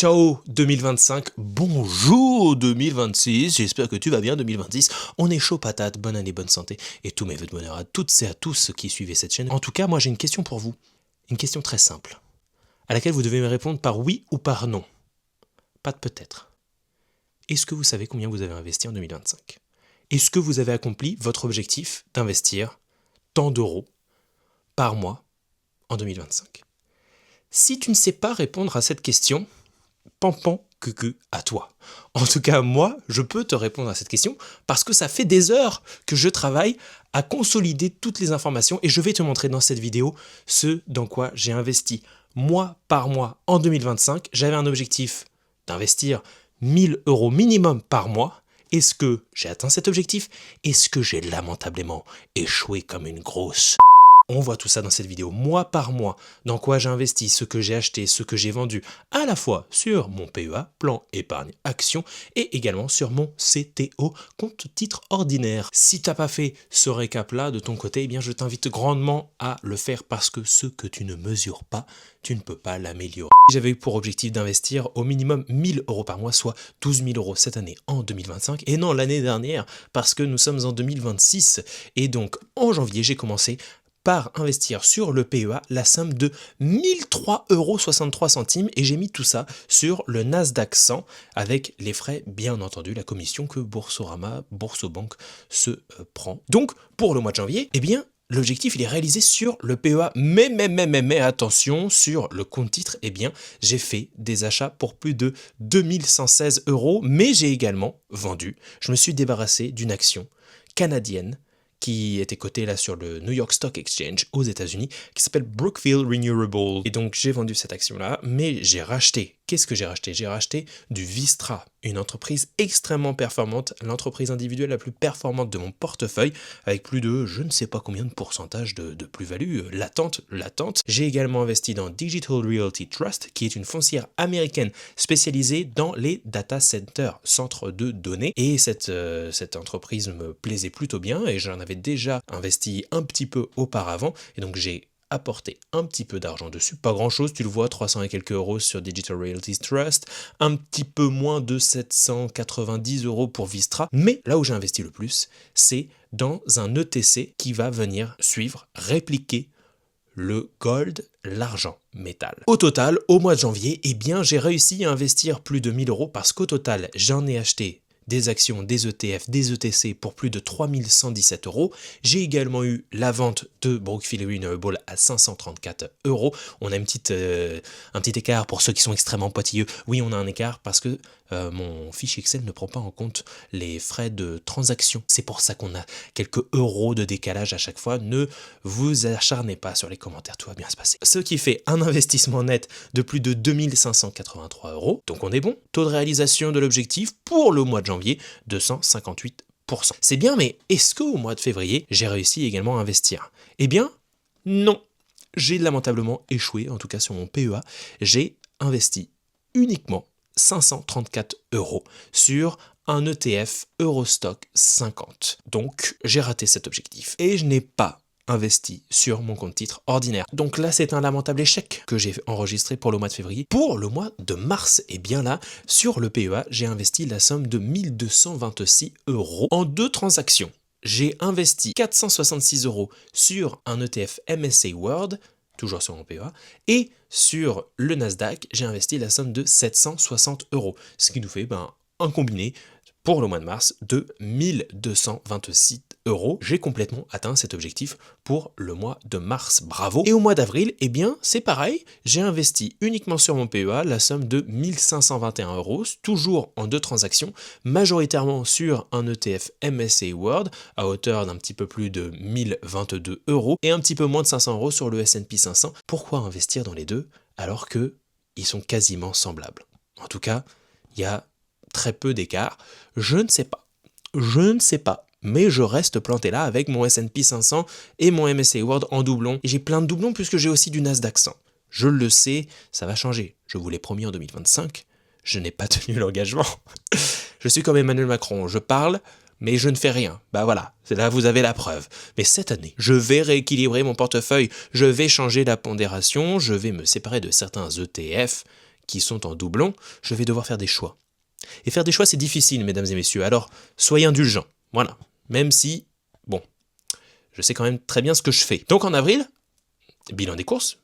Ciao 2025, bonjour 2026, j'espère que tu vas bien 2026, on est chaud patate, bonne année, bonne santé, et tous mes vœux de bonheur à toutes et à tous qui suivent cette chaîne. En tout cas, moi j'ai une question pour vous, une question très simple, à laquelle vous devez me répondre par oui ou par non. Pas de peut-être. Est-ce que vous savez combien vous avez investi en 2025 ? Est-ce que vous avez accompli votre objectif d'investir tant d'euros par mois en 2025 ? Si tu ne sais pas répondre à cette question, pampan cucu à toi. En tout cas, moi, je peux te répondre à cette question parce que ça fait des heures que je travaille à consolider toutes les informations et je vais te montrer dans cette vidéo ce dans quoi j'ai investi mois par mois en 2025. J'avais un objectif d'investir 1000 euros minimum par mois. Est-ce que j'ai atteint cet objectif ? Est-ce que j'ai lamentablement échoué comme une grosse... On voit tout ça dans cette vidéo, mois par mois, dans quoi j'ai investi, ce que j'ai acheté, ce que j'ai vendu, à la fois sur mon PEA, plan épargne action, et également sur mon CTO, compte titre ordinaire. Si tu n'as pas fait ce récap-là de ton côté, eh bien je t'invite grandement à le faire parce que ce que tu ne mesures pas, tu ne peux pas l'améliorer. J'avais eu pour objectif d'investir au minimum 1000 euros par mois, soit 12 000 euros cette année en 2025, et non l'année dernière, parce que nous sommes en 2026, et donc en janvier j'ai commencé par investir sur le PEA la somme de 1003,63 € et j'ai mis tout ça sur le Nasdaq 100 avec les frais, bien entendu, la commission que Boursorama, Boursobank se prend. Donc, pour le mois de janvier, eh bien, l'objectif, il est réalisé sur le PEA, mais attention, sur le compte titre, eh bien, j'ai fait des achats pour plus de 2116 €, mais j'ai également vendu. Je me suis débarrassé d'une action canadienne qui était coté là sur le New York Stock Exchange aux États-Unis, qui s'appelle Brookfield Renewable. Et donc j'ai vendu cette action-là, mais j'ai racheté. Qu'est-ce que j'ai racheté ? J'ai racheté du Vistra, une entreprise extrêmement performante, l'entreprise individuelle la plus performante de mon portefeuille, avec plus de je ne sais pas combien de pourcentage de plus-value latente. J'ai également investi dans Digital Realty Trust, qui est une foncière américaine spécialisée dans les data centers, centres de données. Et cette entreprise me plaisait plutôt bien et j'en avais déjà investi un petit peu auparavant. Et donc j'ai apporter un petit peu d'argent dessus, pas grand chose, tu le vois, 300 et quelques euros sur Digital Realty Trust, un petit peu moins de 790 € pour Vistra, mais là où j'ai investi le plus, c'est dans un ETC qui va venir suivre, répliquer le gold, l'argent, métal. Au total, au mois de janvier, eh bien, j'ai réussi à investir plus de 1000 € parce qu'au total, j'en ai acheté des actions, des ETF, des ETC pour plus de 3117 €. J'ai également eu la vente de Brookfield Renewable à 534 €. On a un petit écart pour ceux qui sont extrêmement pointilleux. Oui, on a un écart parce que mon fichier Excel ne prend pas en compte les frais de transaction. C'est pour ça qu'on a quelques euros de décalage à chaque fois. Ne vous acharnez pas sur les commentaires, tout va bien se passer. Ce qui fait un investissement net de plus de 2583 €. Donc on est bon. Taux de réalisation de l'objectif pour le mois de janvier, 258%. C'est bien, mais est-ce qu'au mois de février, j'ai réussi également à investir ? Eh bien, non. J'ai lamentablement échoué, en tout cas sur mon PEA. J'ai investi uniquement 534 € sur un ETF Eurostock 50. Donc, j'ai raté cet objectif. Et je n'ai pas investi sur mon compte titre ordinaire. Donc là, c'est un lamentable échec que j'ai enregistré pour le mois de février. Pour le mois de mars, et bien là, sur le PEA, j'ai investi la somme de 1226 € en 2 transactions. J'ai investi 466 € sur un ETF MSCI World, toujours sur mon PEA, et sur le Nasdaq, j'ai investi la somme de 760 €, ce qui nous fait un combiné pour le mois de mars de 1226 €. J'ai complètement atteint cet objectif pour le mois de mars, bravo. Et au mois d'avril, eh bien, c'est pareil, j'ai investi uniquement sur mon PEA la somme de 1521 €, toujours en 2 transactions, majoritairement sur un ETF MSCI World à hauteur d'un petit peu plus de 1022 € et un petit peu moins de 500 € sur le S&P 500. Pourquoi investir dans les deux alors que ils sont quasiment semblables ? En tout cas, il y a très peu d'écart. Je ne sais pas, mais je reste planté là avec mon S&P 500 et mon MSCI World en doublon. Et j'ai plein de doublons puisque j'ai aussi du Nasdaq 100. Je le sais, ça va changer. Je vous l'ai promis en 2025, je n'ai pas tenu l'engagement. Je suis comme Emmanuel Macron, je parle, mais je ne fais rien. Bah voilà, c'est là vous avez la preuve. Mais cette année, je vais rééquilibrer mon portefeuille, je vais changer la pondération, je vais me séparer de certains ETF qui sont en doublon, je vais devoir faire des choix. Et faire des choix, c'est difficile, mesdames et messieurs, alors soyez indulgents. Voilà. Même si, bon, je sais quand même très bien ce que je fais. Donc en avril, bilan des courses,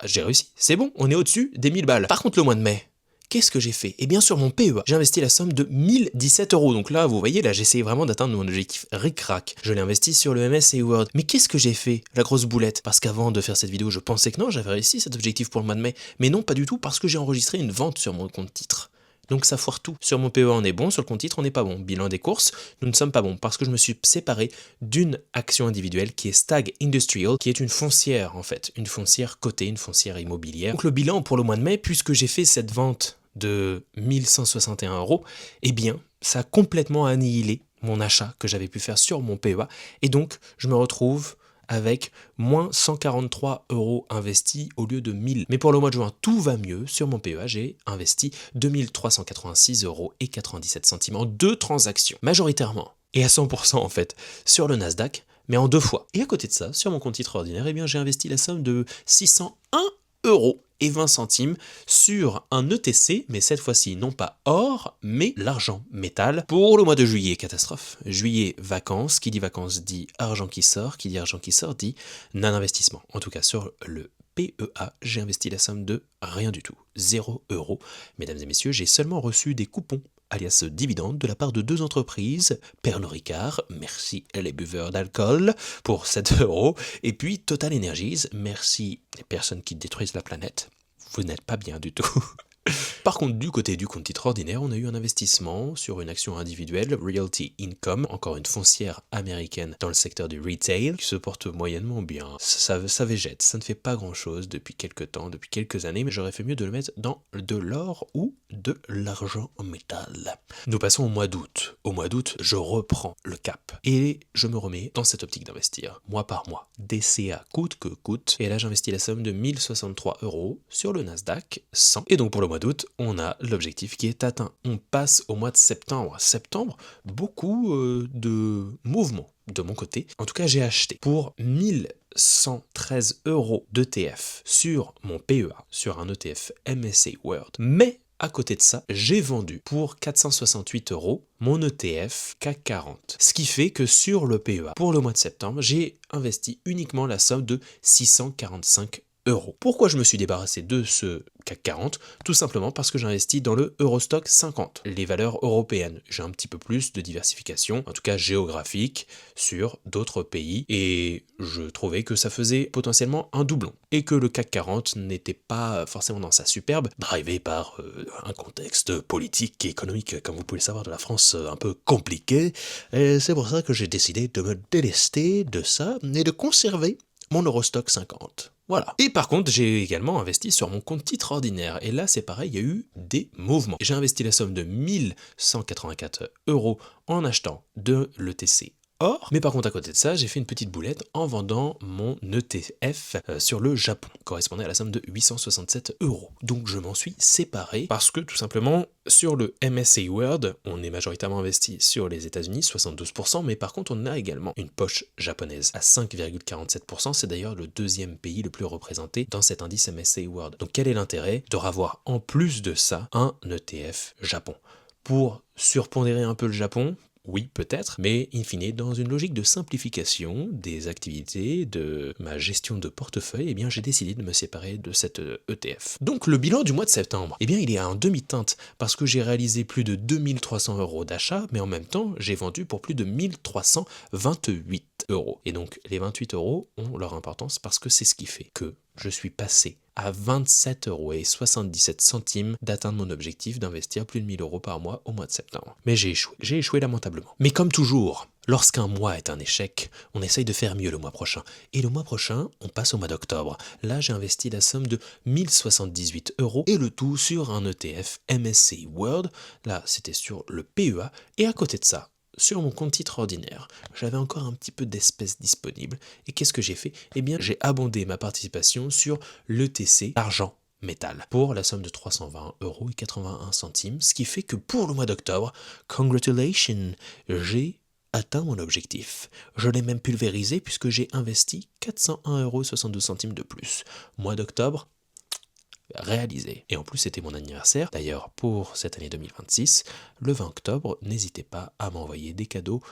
j'ai réussi. C'est bon, on est au-dessus des 1000 balles. Par contre, le mois de mai, qu'est-ce que j'ai fait? Eh bien, sur mon PEA, j'ai investi la somme de 1017 euros. Donc là, vous voyez, là, j'essaye vraiment d'atteindre mon objectif ric-rac. Je l'ai investi sur le MSCI World. Mais qu'est-ce que j'ai fait? La grosse boulette. Parce qu'avant de faire cette vidéo, je pensais que non, j'avais réussi cet objectif pour le mois de mai. Mais non, pas du tout, parce que j'ai enregistré une vente sur mon compte titre. Donc ça foire tout. Sur mon PEA, on est bon, sur le compte titre, on n'est pas bon. Bilan des courses, nous ne sommes pas bons parce que je me suis séparé d'une action individuelle qui est Stag Industrial, qui est une foncière en fait, une foncière cotée, une foncière immobilière. Donc le bilan pour le mois de mai, puisque j'ai fait cette vente de 1161 euros, eh bien, ça a complètement annihilé mon achat que j'avais pu faire sur mon PEA. Et donc, je me retrouve avec moins 143 euros investis au lieu de 1000. Mais pour le mois de juin, tout va mieux. Sur mon PEA, j'ai investi 2386 euros et 97 centimes en 2 transactions, majoritairement, et à 100% en fait, sur le Nasdaq, mais en 2 fois. Et à côté de ça, sur mon compte titre ordinaire, eh bien, j'ai investi la somme de 601 euros et 20 centimes sur un ETC, mais cette fois-ci non pas or, mais l'argent métal. Pour le mois de juillet, catastrophe. Juillet, vacances. Qui dit vacances dit argent qui sort. Qui dit argent qui sort dit non-investissement. En tout cas, sur le PEA, j'ai investi la somme de rien du tout. 0 euros. Mesdames et messieurs, j'ai seulement reçu des coupons alias dividendes, de la part de 2 entreprises, Pernod Ricard, merci les buveurs d'alcool, pour 7 euros, et puis Total Energies, merci les personnes qui détruisent la planète, vous n'êtes pas bien du tout. Par contre, du côté du compte titre ordinaire, on a eu un investissement sur une action individuelle, Realty Income, encore une foncière américaine dans le secteur du retail, qui se porte moyennement bien. Ça végète, ça ne fait pas grand chose depuis quelques temps, depuis quelques années, mais j'aurais fait mieux de le mettre dans de l'or ou de l'argent en métal. Nous passons au mois d'août. Au mois d'août, je reprends le cap et je me remets dans cette optique d'investir, mois par mois, DCA coûte que coûte, et là j'investis la somme de 1063 euros sur le Nasdaq 100. Et donc pour le mois d'août, on a l'objectif qui est atteint. On passe au mois de septembre. Septembre, beaucoup de mouvements de mon côté. En tout cas, j'ai acheté pour 1113 euros d'ETF sur mon PEA, sur un ETF MSCI World. Mais à côté de ça, j'ai vendu pour 468 euros mon ETF CAC 40. Ce qui fait que sur le PEA, pour le mois de septembre, j'ai investi uniquement la somme de 645 euros. Pourquoi je me suis débarrassé de ce CAC 40? Tout simplement parce que j'investis dans le Eurostock 50, les valeurs européennes. J'ai un petit peu plus de diversification, en tout cas géographique, sur d'autres pays, et je trouvais que ça faisait potentiellement un doublon, et que le CAC 40 n'était pas forcément dans sa superbe, drivé par un contexte politique et économique, comme vous pouvez le savoir, de la France un peu compliqué, et c'est pour ça que j'ai décidé de me délester de ça, et de conserver mon Eurostock 50. Voilà. Et par contre, j'ai également investi sur mon compte titre ordinaire. Et là, c'est pareil, il y a eu des mouvements. J'ai investi la somme de 1184 euros en achetant de l'ETC or. Mais par contre, à côté de ça, j'ai fait une petite boulette en vendant mon ETF sur le Japon, correspondant à la somme de 867 euros. Donc je m'en suis séparé parce que tout simplement, sur le MSCI World, on est majoritairement investi sur les États-Unis, 72%, mais par contre, on a également une poche japonaise à 5,47%. C'est d'ailleurs le deuxième pays le plus représenté dans cet indice MSCI World. Donc quel est l'intérêt de ravoir en plus de ça un ETF Japon? Pour surpondérer un peu le Japon? Oui, peut-être, mais in fine, dans une logique de simplification des activités, de ma gestion de portefeuille, eh bien j'ai décidé de me séparer de cet ETF. Donc le bilan du mois de septembre, eh bien il est en demi-teinte, parce que j'ai réalisé plus de 2300 euros d'achat, mais en même temps, j'ai vendu pour plus de 1328 euros. Et donc les 28 euros ont leur importance parce que c'est ce qui fait que je suis passé à 27,77 euros d'atteindre mon objectif d'investir plus de 1000 euros par mois au mois de septembre. Mais j'ai échoué lamentablement. Mais comme toujours, lorsqu'un mois est un échec, on essaye de faire mieux le mois prochain. Et le mois prochain, on passe au mois d'octobre. Là, j'ai investi la somme de 1078 euros et le tout sur un ETF MSCI World. Là, c'était sur le PEA. Et à côté de ça, sur mon compte titre ordinaire, j'avais encore un petit peu d'espèces disponibles. Et qu'est-ce que j'ai fait? Eh bien, j'ai abondé ma participation sur l'ETC argent métal pour la somme de 320 euros et 81 centimes, ce qui fait que pour le mois d'octobre, congratulations, j'ai atteint mon objectif. Je l'ai même pulvérisé puisque j'ai investi 401,72 euros de plus. Mois d'octobre, réalisé. Et en plus, c'était mon anniversaire. D'ailleurs, pour cette année 2026, le 20 octobre, n'hésitez pas à m'envoyer des cadeaux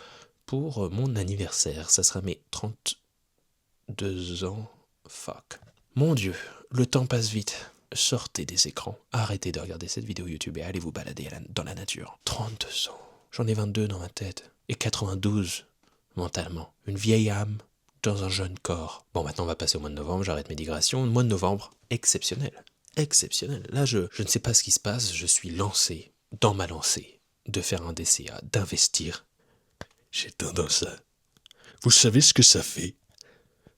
pour mon anniversaire. Ça sera mes 32 ans. Fuck. Mon Dieu, le temps passe vite. Sortez des écrans, arrêtez de regarder cette vidéo YouTube et allez vous balader dans la nature. 32 ans. J'en ai 22 dans ma tête. Et 92 mentalement. Une vieille âme dans un jeune corps. Bon, maintenant on va passer au mois de novembre, j'arrête mes digressions. Le mois de novembre, exceptionnel. Exceptionnel. Là, je ne sais pas ce qui se passe, je suis lancé, dans ma lancée, de faire un DCA, d'investir. J'ai tendance à... Vous savez ce que ça fait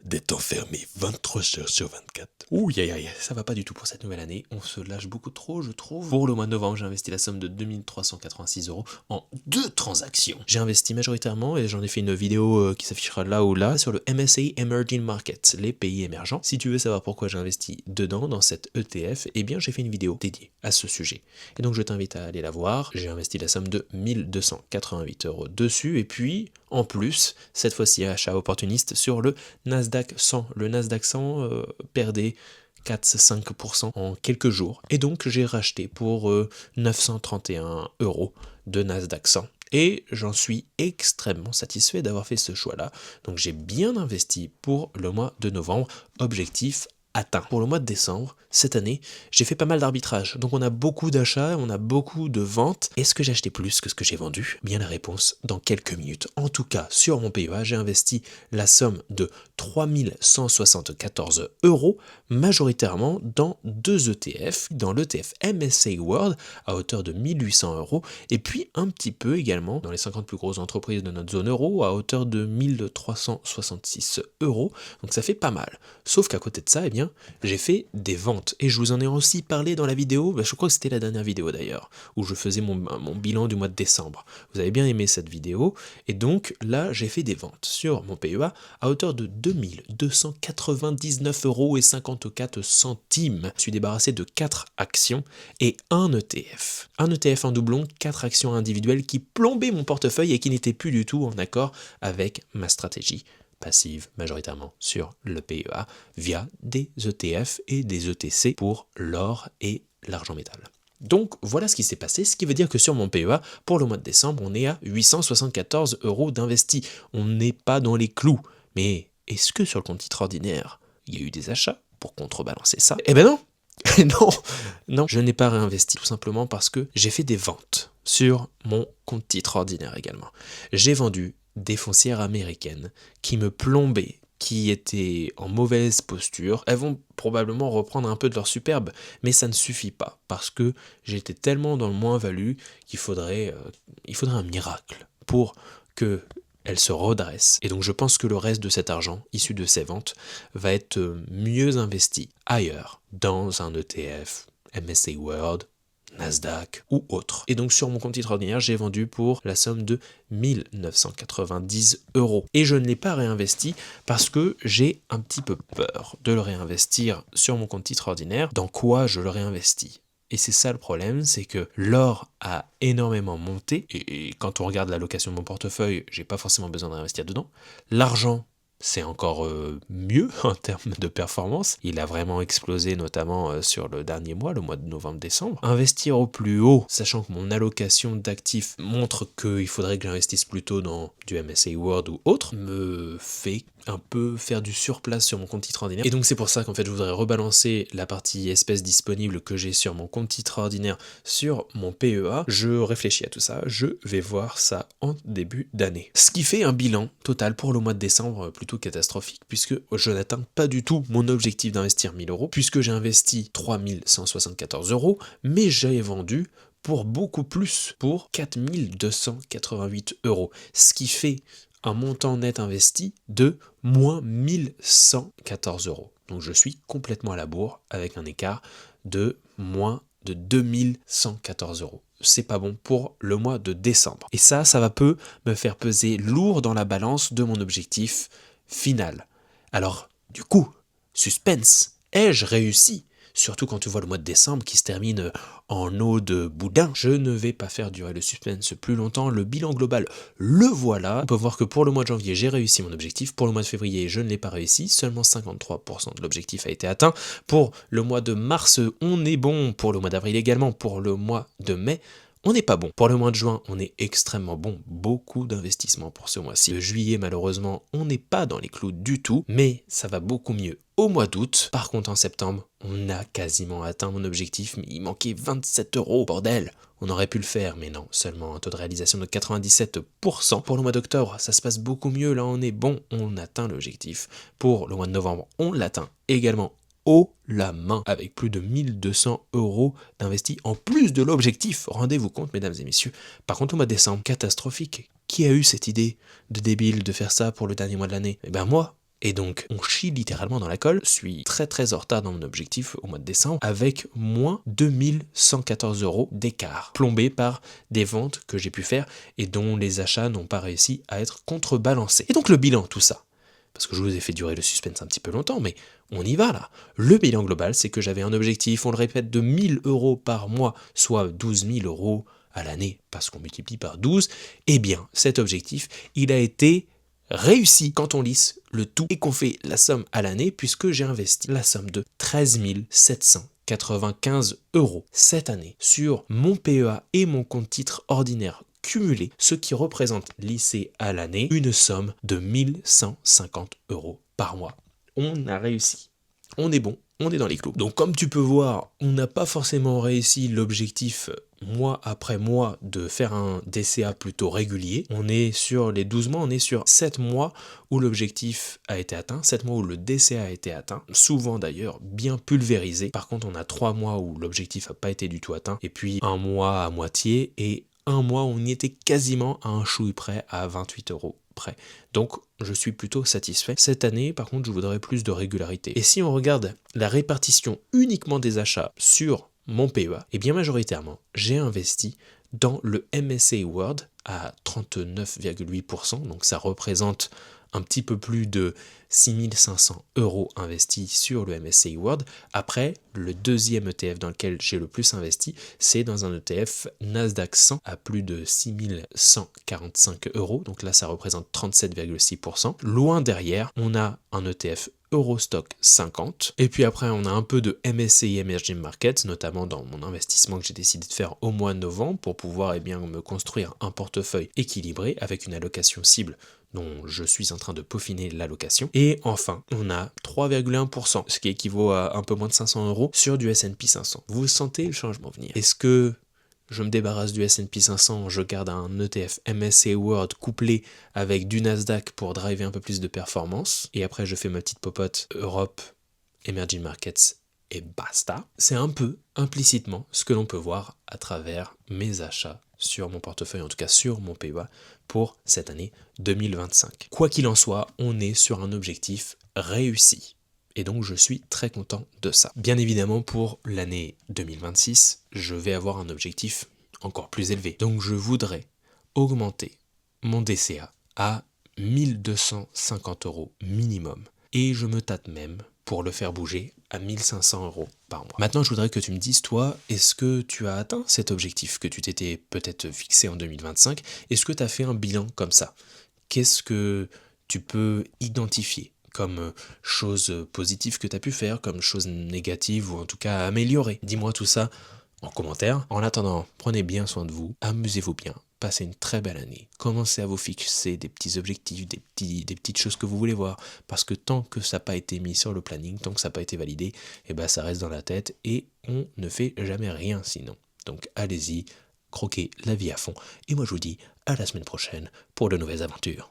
d'être enfermé 23 heures sur 24. Ouh, ça va pas du tout pour cette nouvelle année. On se lâche beaucoup trop, je trouve. Pour le mois de novembre, j'ai investi la somme de 2386 € en 2 transactions. J'ai investi majoritairement, et j'en ai fait une vidéo qui s'affichera là ou là, sur le MSA Emerging Markets, les pays émergents. Si tu veux savoir pourquoi j'ai investi dedans, dans cette ETF, eh bien j'ai fait une vidéo dédiée à ce sujet. Et donc je t'invite à aller la voir. J'ai investi la somme de 1288 € dessus, et puis... En plus, cette fois-ci, achat opportuniste sur le Nasdaq 100. Le Nasdaq 100 perdait 4-5% en quelques jours. Et donc, j'ai racheté pour 931 € de Nasdaq 100. Et j'en suis extrêmement satisfait d'avoir fait ce choix-là. Donc, j'ai bien investi pour le mois de novembre. Objectif atteint. Pour le mois de décembre, cette année, j'ai fait pas mal d'arbitrage. Donc on a beaucoup d'achats, on a beaucoup de ventes. Est-ce que j'ai acheté plus que ce que j'ai vendu? Bien la réponse dans quelques minutes. En tout cas, sur mon PEA, j'ai investi la somme de 3174 €, majoritairement dans 2 ETF, dans l'ETF MSA World à hauteur de 1800 €, et puis un petit peu également dans les 50 plus grosses entreprises de notre zone euro à hauteur de 1366 €. Donc ça fait pas mal. Sauf qu'à côté de ça, eh bien, j'ai fait des ventes. Et je vous en ai aussi parlé dans la vidéo, je crois que c'était la dernière vidéo d'ailleurs, où je faisais mon bilan du mois de décembre. Vous avez bien aimé cette vidéo, et donc là, j'ai fait des ventes sur mon PEA à hauteur de 2299,54 €. Je suis débarrassé de 4 actions et un ETF. Un ETF en doublon, 4 actions individuelles qui plombaient mon portefeuille et qui n'étaient plus du tout en accord avec ma stratégie passive majoritairement sur le PEA via des ETF et des ETC pour l'or et l'argent métal. Donc voilà ce qui s'est passé, ce qui veut dire que sur mon PEA, pour le mois de décembre, on est à 874 € d'investis. On n'est pas dans les clous, mais est-ce que sur le compte titre ordinaire, il y a eu des achats pour contrebalancer ça? Eh ben non. Non, je n'ai pas réinvesti, tout simplement parce que j'ai fait des ventes sur mon compte titre ordinaire également. J'ai vendu des foncières américaines qui me plombaient, qui étaient en mauvaise posture. Elles vont probablement reprendre un peu de leur superbe, mais ça ne suffit pas, parce que j'étais tellement dans le moins-value qu'il faudrait un miracle pour que elle se redresse. Et donc je pense que le reste de cet argent, issu de ces ventes, va être mieux investi ailleurs, dans un ETF, MSA World, Nasdaq ou autre. Et donc sur mon compte titre ordinaire, j'ai vendu pour la somme de 1990 €. Et je ne l'ai pas réinvesti parce que j'ai un petit peu peur de le réinvestir sur mon compte titre ordinaire. Dans quoi je le réinvestis? Et c'est ça le problème, c'est que l'or a énormément monté, et quand on regarde l'allocation de mon portefeuille, j'ai pas forcément besoin d'investir dedans. L'argent, c'est encore mieux en termes de performance. Il a vraiment explosé, notamment sur le dernier mois, le mois de novembre-décembre. Investir au plus haut, sachant que mon allocation d'actifs montre qu'il faudrait que j'investisse plutôt dans du MSA World ou autre, me fait un peu faire du surplace sur mon compte titre ordinaire. Et donc c'est pour ça qu'en fait je voudrais rebalancer la partie espèces disponibles que j'ai sur mon compte titre ordinaire sur mon PEA. Je réfléchis à tout ça, je vais voir ça en début d'année. Ce qui fait un bilan total pour le mois de décembre plutôt catastrophique, puisque je n'atteins pas du tout mon objectif d'investir 1000 €, puisque j'ai investi 3174 €, mais j'ai vendu pour beaucoup plus, pour 4288 €, ce qui fait un montant net investi de moins 1114 €. Donc je suis complètement à la bourre avec un écart de moins de 2114 €. C'est pas bon pour le mois de décembre. Et ça va peu me faire peser lourd dans la balance de mon objectif final. Alors, du coup, suspense, ai-je réussi surtout quand tu vois le mois de décembre qui se termine en eau de boudin. Je ne vais pas faire durer le suspense plus longtemps, le bilan global, le voilà. On peut voir que pour le mois de janvier, j'ai réussi mon objectif, pour le mois de février, je ne l'ai pas réussi, seulement 53% de l'objectif a été atteint. Pour le mois de mars, on est bon, pour le mois d'avril également, pour le mois de mai, on n'est pas bon. Pour le mois de juin, on est extrêmement bon. Beaucoup d'investissements pour ce mois-ci. Le juillet, malheureusement, on n'est pas dans les clous du tout, mais ça va beaucoup mieux au mois d'août. Par contre, en septembre, on a quasiment atteint mon objectif, mais il manquait 27 €, bordel. On aurait pu le faire, mais non, seulement un taux de réalisation de 97%. Pour le mois d'octobre, ça se passe beaucoup mieux, là on est bon, on atteint l'objectif. Pour le mois de novembre, on l'atteint également haut la main, avec plus de 1200 € d'investis en plus de l'objectif. Rendez-vous compte, mesdames et messieurs. Par contre, au mois de décembre, catastrophique. Qui a eu cette idée de débile de faire ça pour le dernier mois de l'année? Eh ben moi. Et donc, on chie littéralement dans la colle. Je suis très en retard dans mon objectif au mois de décembre, avec moins 2114 € d'écart, plombé par des ventes que j'ai pu faire et dont les achats n'ont pas réussi à être contrebalancés. Et donc le bilan, tout ça, parce que je vous ai fait durer le suspense un petit peu longtemps, mais on y va là. Le bilan global, c'est que j'avais un objectif, on le répète, de 1000 € par mois, soit 12 000 € à l'année, parce qu'on multiplie par 12. Eh bien, cet objectif, il a été réussi quand on lisse le tout et qu'on fait la somme à l'année, puisque j'ai investi la somme de 13 795 € cette année sur mon PEA et mon compte titre ordinaire cumulé, ce qui représente lissé à l'année une somme de 1150 € par mois. On a réussi. On est bon, on est dans les clous. Donc comme tu peux voir, on n'a pas forcément réussi l'objectif mois après mois de faire un DCA plutôt régulier. On est sur les 12 mois, on est sur 7 mois où l'objectif a été atteint, 7 mois où le DCA a été atteint, souvent d'ailleurs bien pulvérisé. Par contre, on a 3 mois où l'objectif n'a pas été du tout atteint, et puis un mois à moitié, et un mois où on y était quasiment à un chouï près, à 28 € près. Donc je suis plutôt satisfait. Cette année, par contre, je voudrais plus de régularité. Et si on regarde la répartition uniquement des achats sur mon PEA, et bien majoritairement, j'ai investi dans le MSCI World à 39,8%, donc ça représente un petit peu plus de 6500 € investis sur le MSCI World. Après, le deuxième ETF dans lequel j'ai le plus investi, c'est dans un ETF Nasdaq 100 à plus de 6145 €. Donc là, ça représente 37,6%. Loin derrière, on a un ETF Eurostock 50. Et puis après, on a un peu de MSCI Emerging Markets, notamment dans mon investissement que j'ai décidé de faire au mois de novembre pour pouvoir me construire un portefeuille équilibré avec une allocation cible dont je suis en train de peaufiner l'allocation. Et enfin, on a 3,1%, ce qui équivaut à un peu moins de 500 € sur du S&P 500. Vous sentez le changement venir? Est-ce que je me débarrasse du S&P 500, je garde un ETF MSCI World couplé avec du Nasdaq pour driver un peu plus de performance, et après je fais ma petite popote Europe, Emerging Markets et basta? C'est un peu implicitement ce que l'on peut voir à travers mes achats sur mon portefeuille, en tout cas sur mon PEA pour cette année 2025. Quoi qu'il en soit, on est sur un objectif réussi. Et donc je suis très content de ça. Bien évidemment, pour l'année 2026, je vais avoir un objectif encore plus élevé. Donc je voudrais augmenter mon DCA à 1250 € minimum. Et je me tâte même pour le faire bouger à 1500 € par mois. Maintenant, je voudrais que tu me dises, toi, est-ce que tu as atteint cet objectif que tu t'étais peut-être fixé en 2025? Est-ce que tu as fait un bilan comme ça? Qu'est-ce que tu peux identifier comme chose positive que tu as pu faire, comme chose négative ou en tout cas améliorer? Dis-moi tout ça en commentaire. En attendant, prenez bien soin de vous, amusez-vous bien, passez une très belle année. Commencez à vous fixer des petits objectifs, des petites choses que vous voulez voir, parce que tant que ça n'a pas été mis sur le planning, tant que ça n'a pas été validé, et ben ça reste dans la tête et on ne fait jamais rien sinon. Donc allez-y, croquez la vie à fond, et moi je vous dis à la semaine prochaine pour de nouvelles aventures.